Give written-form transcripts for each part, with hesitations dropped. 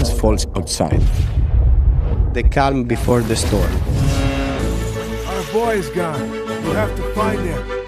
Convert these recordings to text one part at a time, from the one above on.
silence falls outside. The calm before the storm. Our boy's gone. We'll have to find him.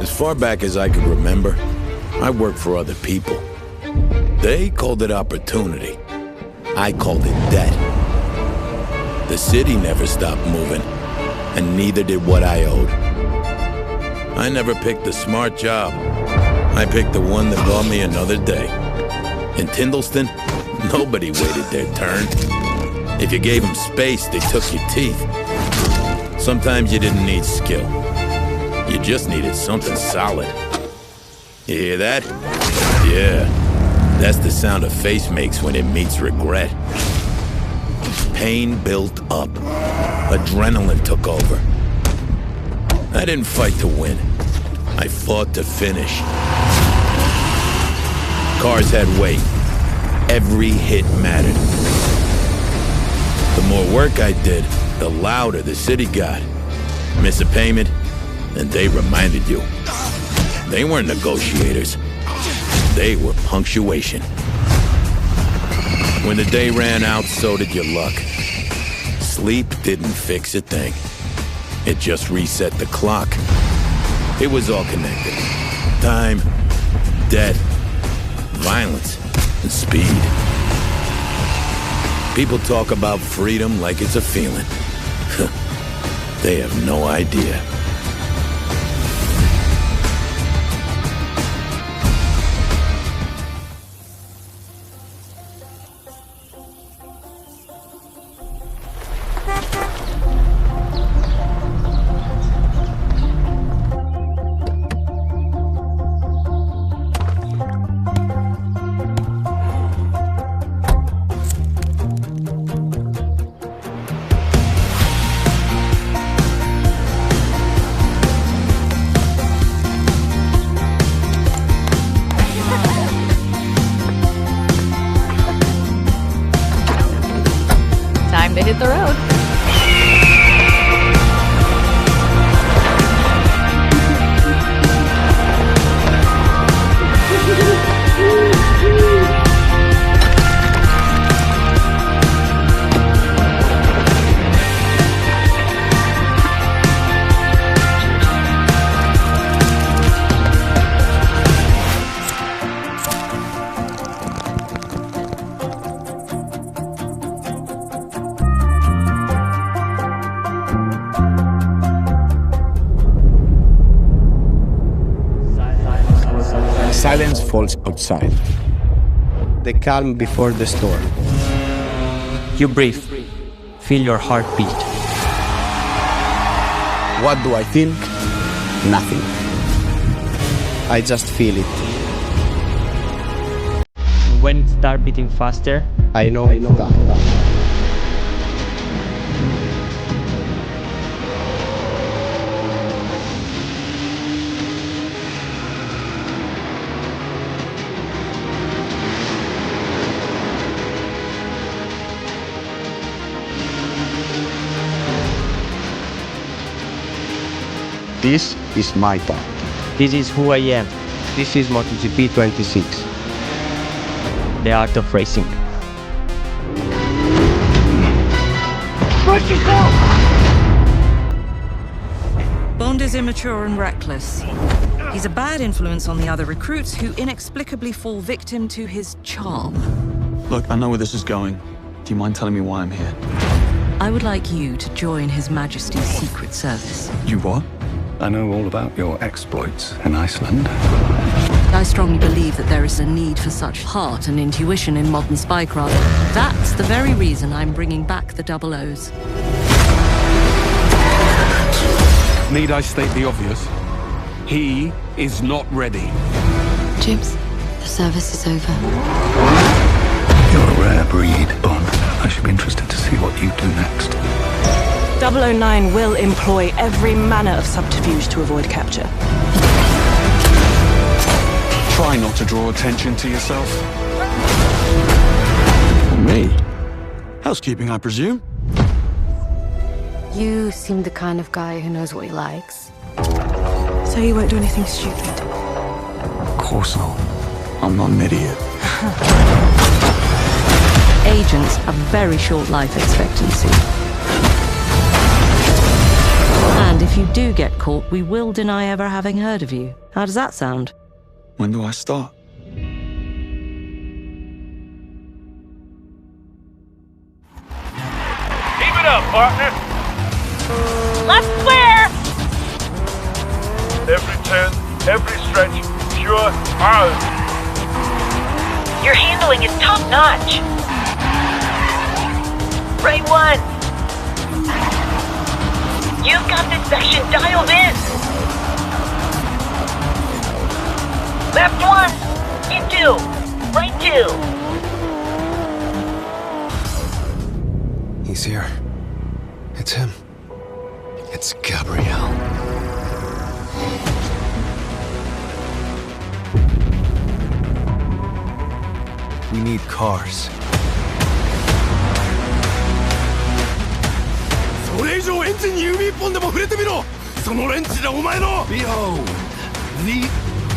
As far back as I could remember, I worked for other people. They called it opportunity. I called it debt. The city never stopped moving, and neither did what I owed. I never picked the smart job. I picked the one that brought me another day. In Tyndalston, nobody waited their turn. If you gave them space, they took your teeth. Sometimes you didn't need skill. You just needed something solid. You hear that? Yeah, that's the sound a face makes when it meets regret. Pain built up. Adrenaline took over. I didn't fight to win. I fought to finish. Cars had weight. Every hit mattered. The more work I did, the louder the city got. Miss a payment, and they reminded you. They weren't negotiators. They were punctuation. When the day ran out, so did your luck. Sleep didn't fix a thing. It just reset the clock. It was all connected. Time, debt, violence, and speed. People talk about freedom like it's a feeling. They have no idea. Hit the road. Silence falls outside. The calm before the storm. You breathe. Feel your heartbeat. What do I feel? Nothing. I just feel it. When it starts beating faster, I know it's done. This is my part. this is who I am. This is MotoGP 26. The art of racing. Bond is immature and reckless. He's a bad influence on the other recruits who inexplicably fall victim to his charm. Look, I know where this is going. Do you mind telling me why I'm here? I would like you to join His Majesty's Secret Service. You what? I know all about your exploits in Iceland. I strongly believe that there is a need for such heart and intuition in modern spycraft. That's the very reason I'm bringing back the Double O's. Need I state the obvious? He is not ready. James, the service is over. You're a rare breed, Bond. I should be interested to see what you do next. 009 will employ every manner of subterfuge to avoid capture. Try not to draw attention to yourself. Me? Housekeeping, I presume? You seem the kind of guy who knows what he likes. So you won't do anything stupid? Of course not. I'm not an idiot. Agents have very short life expectancy. And if you do get caught, we will deny ever having heard of you. How does that sound? When do I start? Keep it up, partner. Left clear! Every turn, every stretch, pure ours. Your handling is top notch. Right one. You've got this section dialed in. Left one. Into. Right two. He's here. It's him. It's Gabrielle. We need cars. Behold, the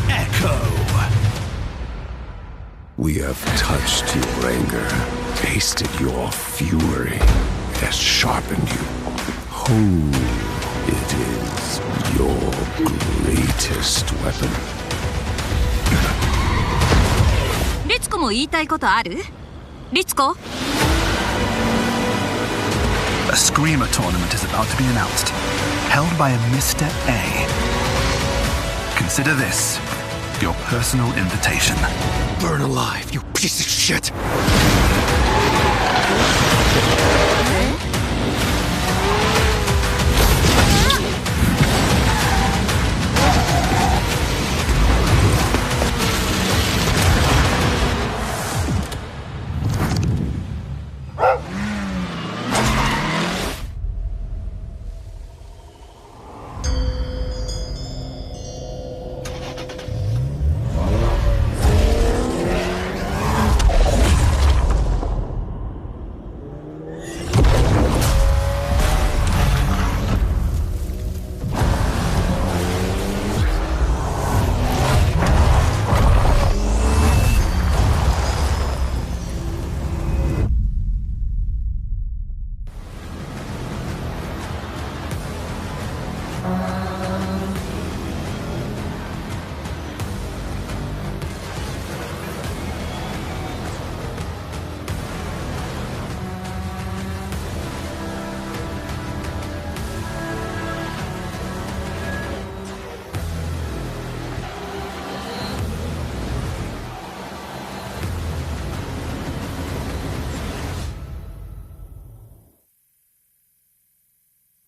Echo. We have touched your anger, tasted your fury, it has sharpened you. Who it is your greatest weapon? リツコも言いたいことある？リツコ？ A Screamer tournament is about to be announced, held by a Mr. A. Consider this your personal invitation. Burn alive, you piece of shit!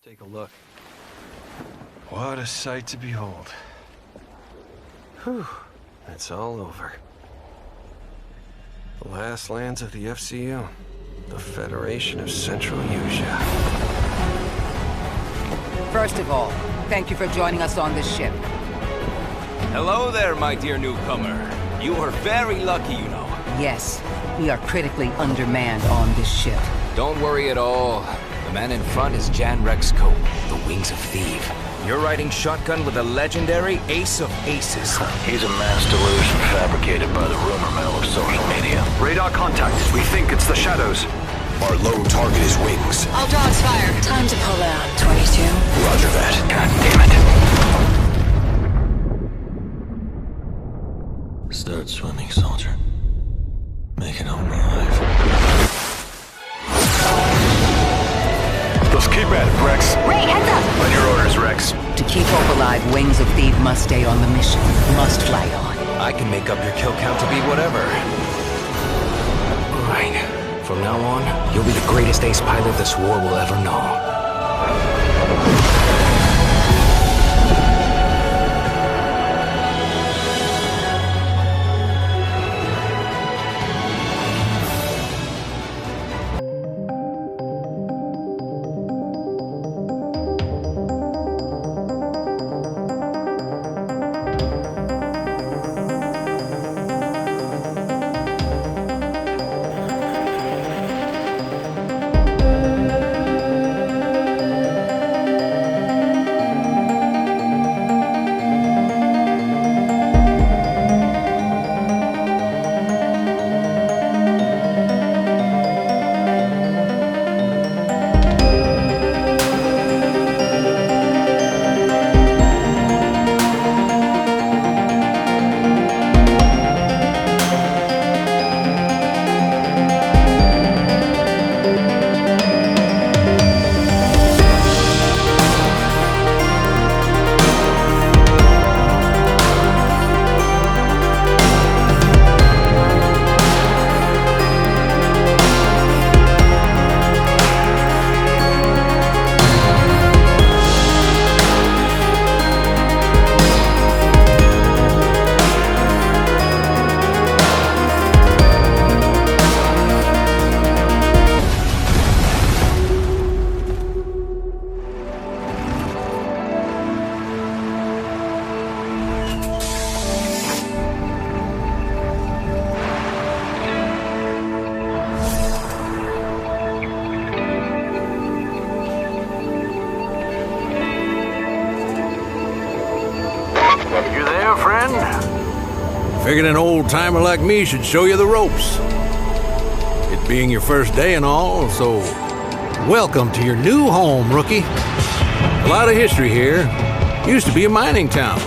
Take a look. What a sight to behold. Whew, it's all over. The last lands of the FCU, the Federation of Central Asia. First of all, thank you for joining us on this ship. Hello there, my dear newcomer. You are very lucky, you know. Yes, we are critically undermanned on this ship. Don't worry at all. The man in front is Jan Rexco, the Wings of Theve. You're riding shotgun with a legendary ace of aces. He's a mass delusion fabricated by the rumor mill of social media. Radar contact. We think it's the Shadows. Our lone target is Wings. All dogs fire. Time to pull out, 22. Roger that. God damn it. Start swimming, soldier. Make it home alive. Let's keep at it, Rex. Ray, heads up! On your orders, Rex. To keep over alive, wings of Theve must stay on the mission. Must fly on. I can make up your kill count to be whatever. Right. From now on, you'll be the greatest ace pilot this war will ever know. You there, friend? Figured an old-timer like me should show you the ropes. It being your first day and all, so welcome to your new home, rookie. A lot of history here. Used to be a mining town.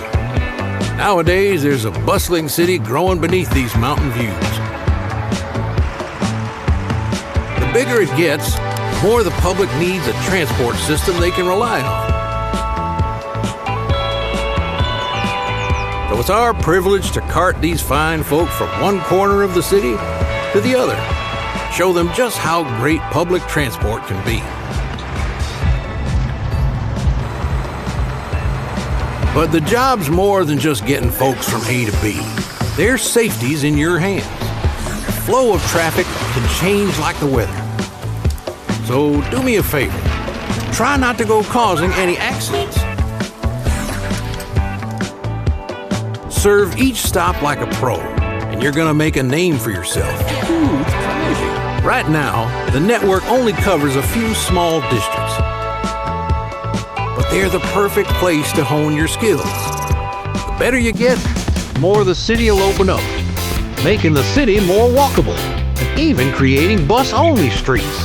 Nowadays, there's a bustling city growing beneath these mountain views. The bigger it gets, the more the public needs a transport system they can rely on. So it's our privilege to cart these fine folk from one corner of the city to the other, show them just how great public transport can be. But the job's more than just getting folks from A to B. Their safety's in your hands. The flow of traffic can change like the weather. So do me a favor. Try not to go causing any accidents. Serve each stop like a pro, and you're gonna make a name for yourself. Right now, the network only covers a few small districts. But they're the perfect place to hone your skills. The better you get, the more the city will open up, making the city more walkable, and even creating bus-only streets.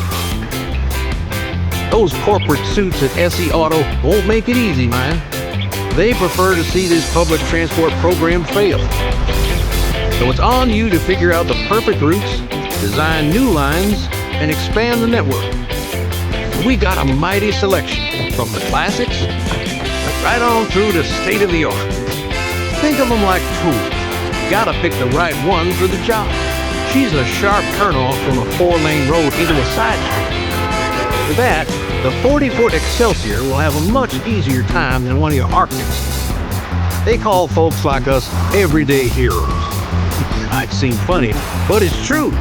Those corporate suits at SE Auto won't make it easy, man. They prefer to see this public transport program fail. So it's on you to figure out the perfect routes, design new lines, and expand the network. We got a mighty selection, from the classics, right on through to state-of-the-art. Think of them like tools. You gotta pick the right one for the job. She's a sharp turnoff from a 4-lane road into a side street. For that, the 40-foot Excelsior will have a much easier time than one of your Arctics. They call folks like us everyday heroes. Might seem funny, but it's true.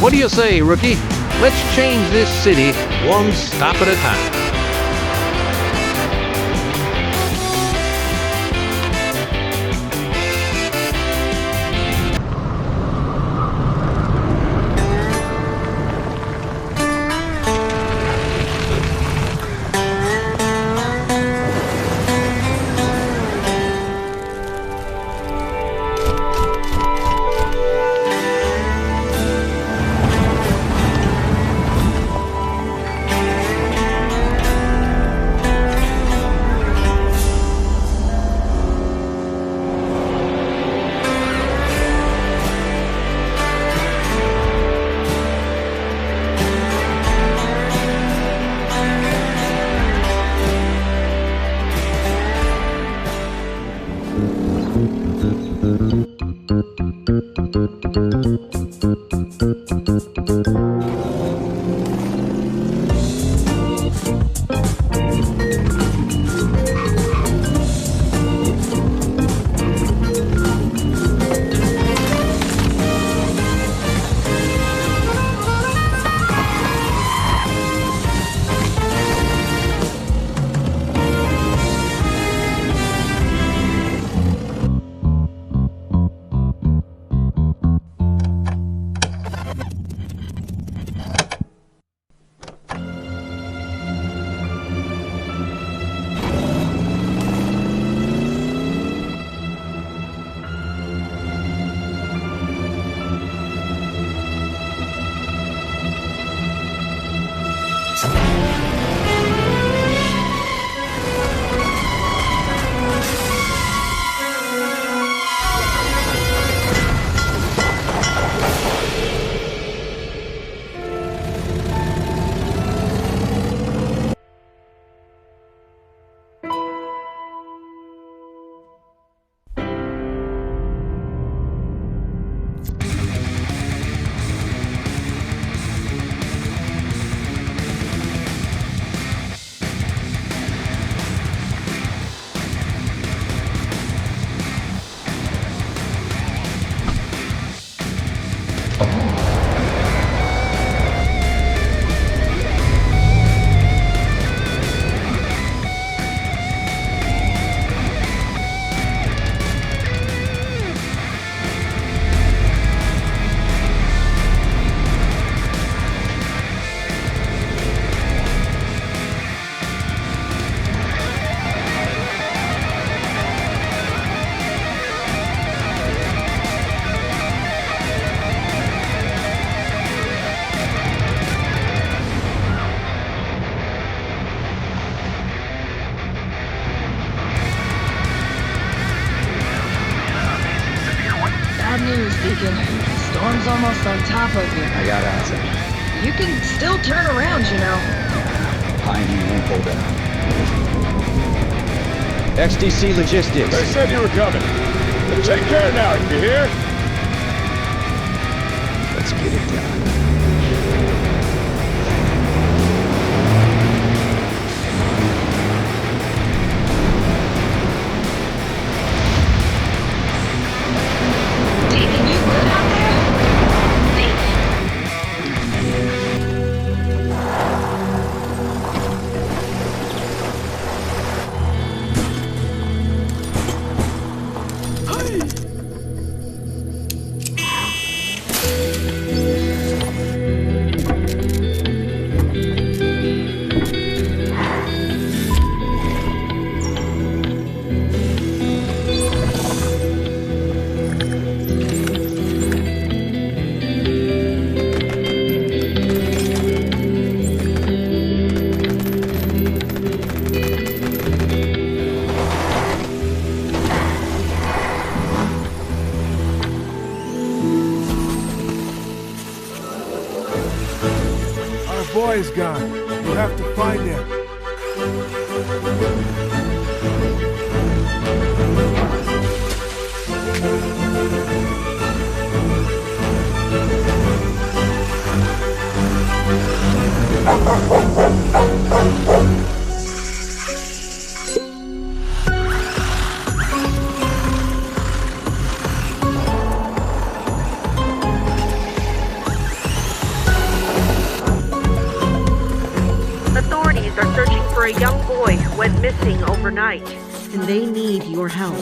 What do you say, rookie? Let's change this city one stop at a time. Storm's almost on top of you. I got answer. You can still turn around, you know. Behind you won't hold out. XDC Logistics. They said you were coming. Take care now, you hear? Let's get it done. Boy's gone. You have to find him. Are searching for a young boy who went missing overnight. And they need your help.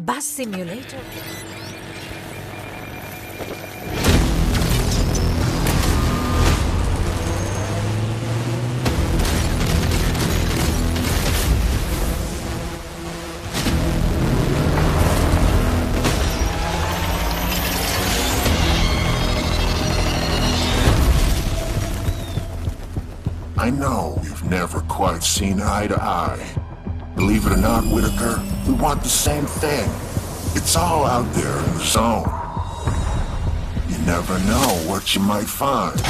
Bus simulator. I know we've never quite seen eye to eye. Believe it or not, Whitaker, we want the same thing. It's all out there in the zone. You never know what you might find.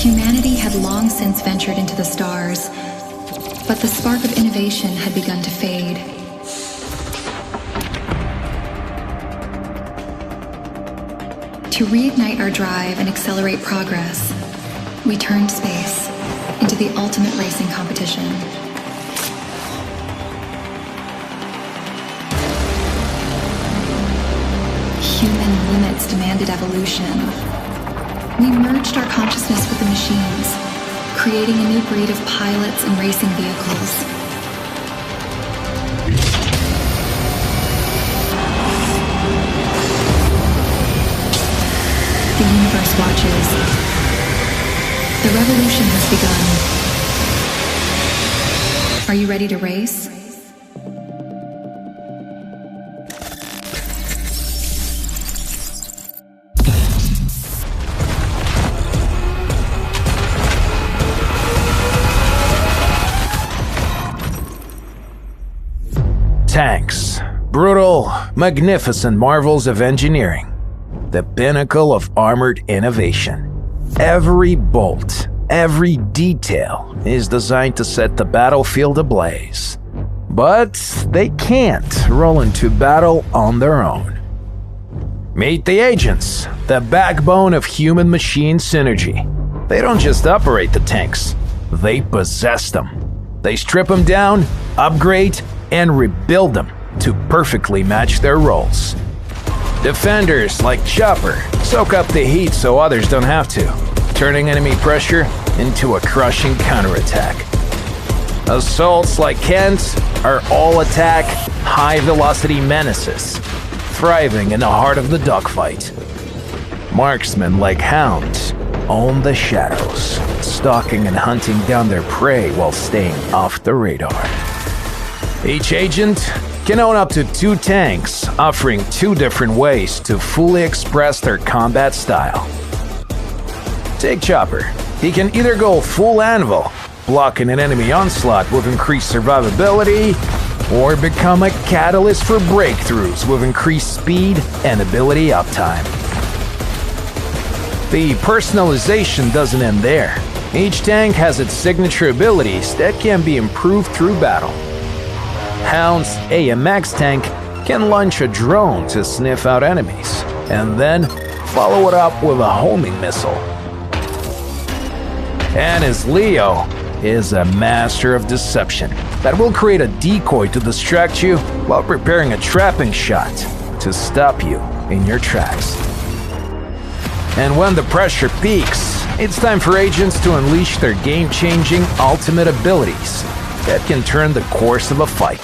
Humanity had long since ventured into the stars, but the spark of innovation had begun to fade. To reignite our drive and accelerate progress, we turned space into the ultimate racing competition. Human limits demanded evolution. We merged our consciousness with the machines, creating a new breed of pilots and racing vehicles. The universe watches. The revolution has begun. Are you ready to race? Tanks. Brutal, magnificent marvels of engineering. The pinnacle of armored innovation. Every bolt, every detail is designed to set the battlefield ablaze. But they can't roll into battle on their own. Meet the agents, the backbone of human-machine synergy. They don't just operate the tanks, they possess them. They strip them down, upgrade, and rebuild them to perfectly match their roles. Defenders like Chopper soak up the heat so others don't have to, turning enemy pressure into a crushing counterattack. Assaults like Kent are all-attack, high-velocity menaces, thriving in the heart of the dogfight. Marksmen like Hounds own the shadows, stalking and hunting down their prey while staying off the radar. Each agent can own up to 2 tanks, offering 2 different ways to fully express their combat style. Take Chopper. He can either go full anvil, blocking an enemy onslaught with increased survivability, or become a catalyst for breakthroughs with increased speed and ability uptime. The personalization doesn't end there. Each tank has its signature abilities that can be improved through battle. Hound's AMX tank can launch a drone to sniff out enemies, and then follow it up with a homing missile. And his Leo is a master of deception that will create a decoy to distract you while preparing a trapping shot to stop you in your tracks. And when the pressure peaks, it's time for agents to unleash their game-changing ultimate abilities that can turn the course of a fight.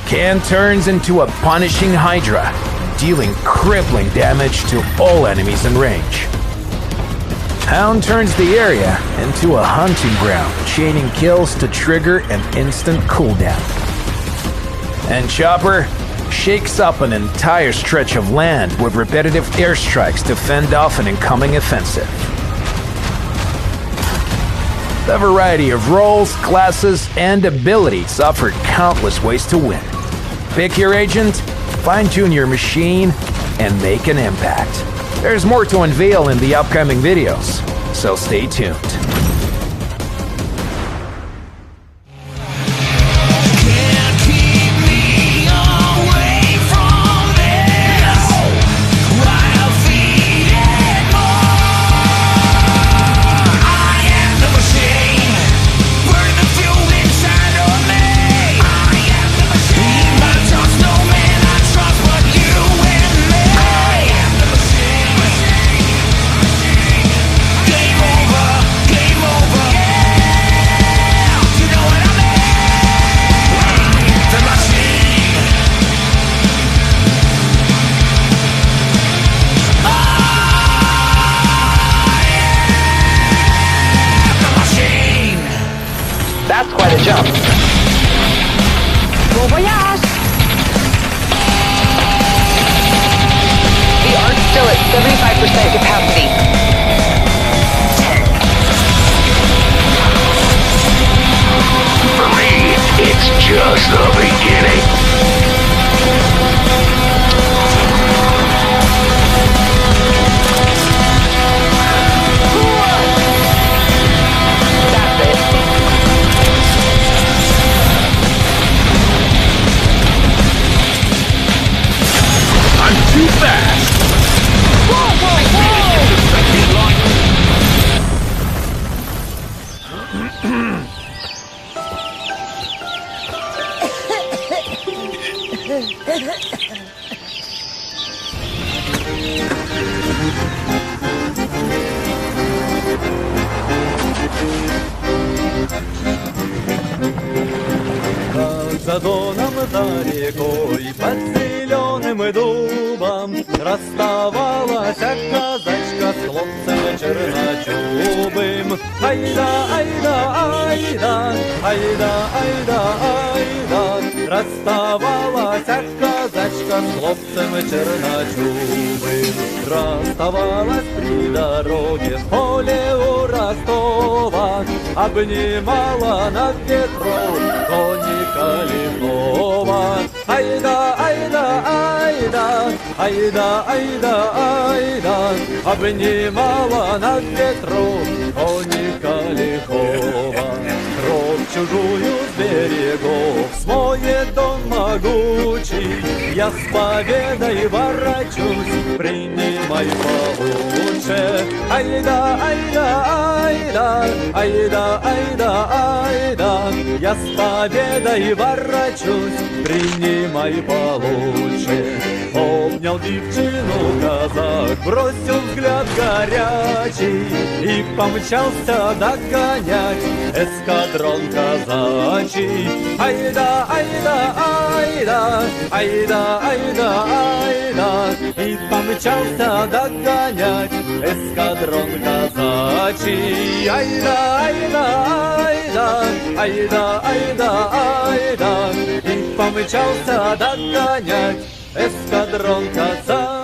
Can turns into a punishing Hydra, dealing crippling damage to all enemies in range. Hound turns the area into a hunting ground, chaining kills to trigger an instant cooldown. And Chopper shakes up an entire stretch of land with repetitive airstrikes to fend off an incoming offensive. The variety of roles, classes, and abilities offer countless ways to win. Pick your agent, fine-tune your machine, and make an impact. There's more to unveil in the upcoming videos, so stay tuned. That's quite a jump. Bon voyage! We are still at 75% capacity. For me, it's just the beginning. Too fast! Whoa, whoa, За доном, за рекой, под зеленым дубом расставалась казачка с хлопцем черночубым. Айда, айда, айда, айда, айда, айда, расставалась казачка с хлопцем черночубым. Расставалась при дороге в поле у Ростова, обнимала над ветром коника лихого. Айда, айда, айда, айда, айда, айда, обнимала над ветром коника лихого. Кровь чужую с берегов смоет дом могучий, я с победой ворочусь, принимай получше. Айда, айда, айда, айда, айда, айда, я с победой ворочусь, принимай получше. Обнял девчину казак, бросил взгляд горячий и помчался догонять эскадрон казачий. Айда, айда, айда, айда, айда, айда, и помчался догонять эскадрон казачий. Айда, айда, айда, айда, айда, айда, и помчался догонять эскадрон казачий.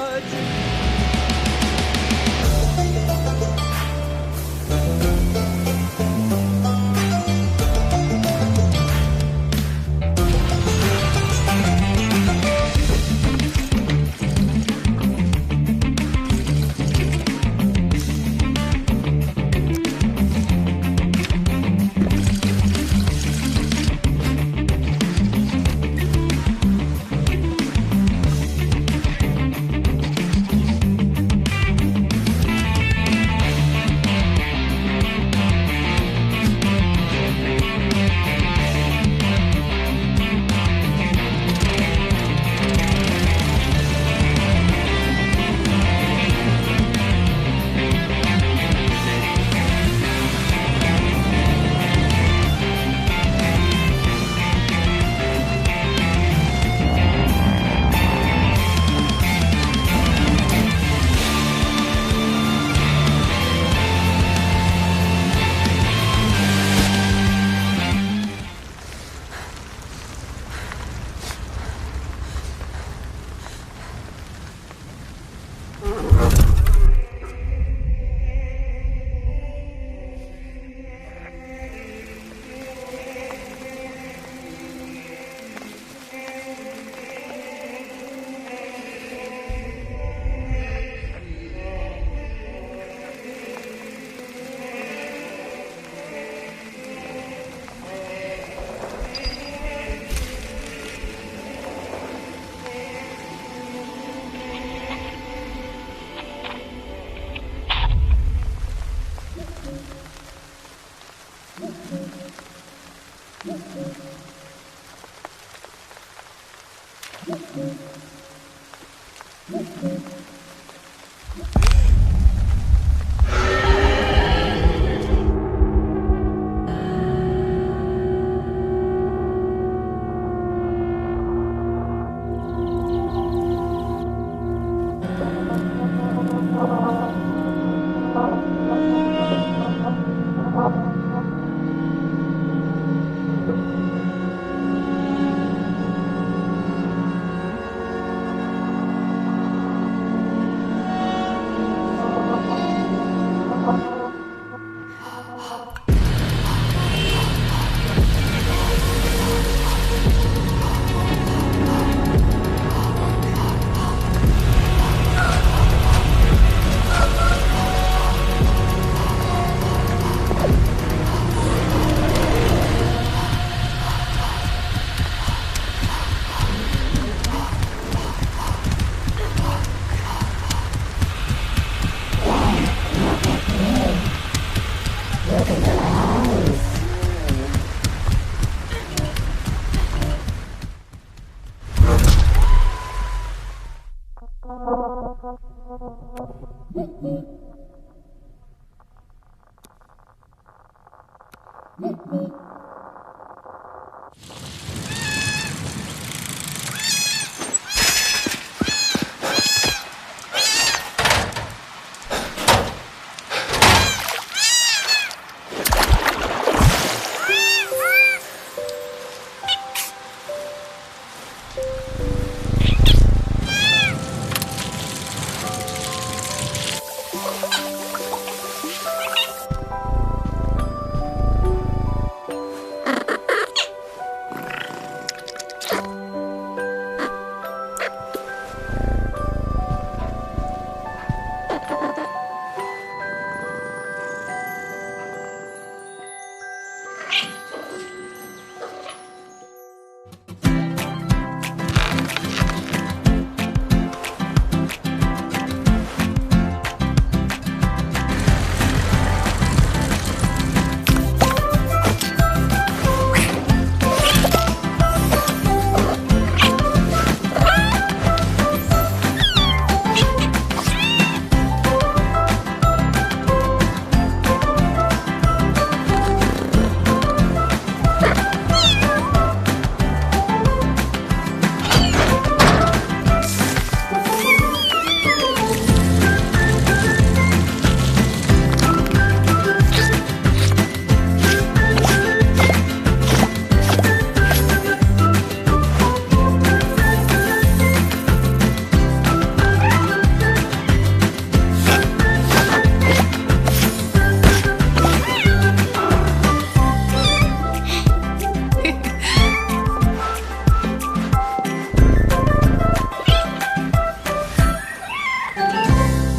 Bye.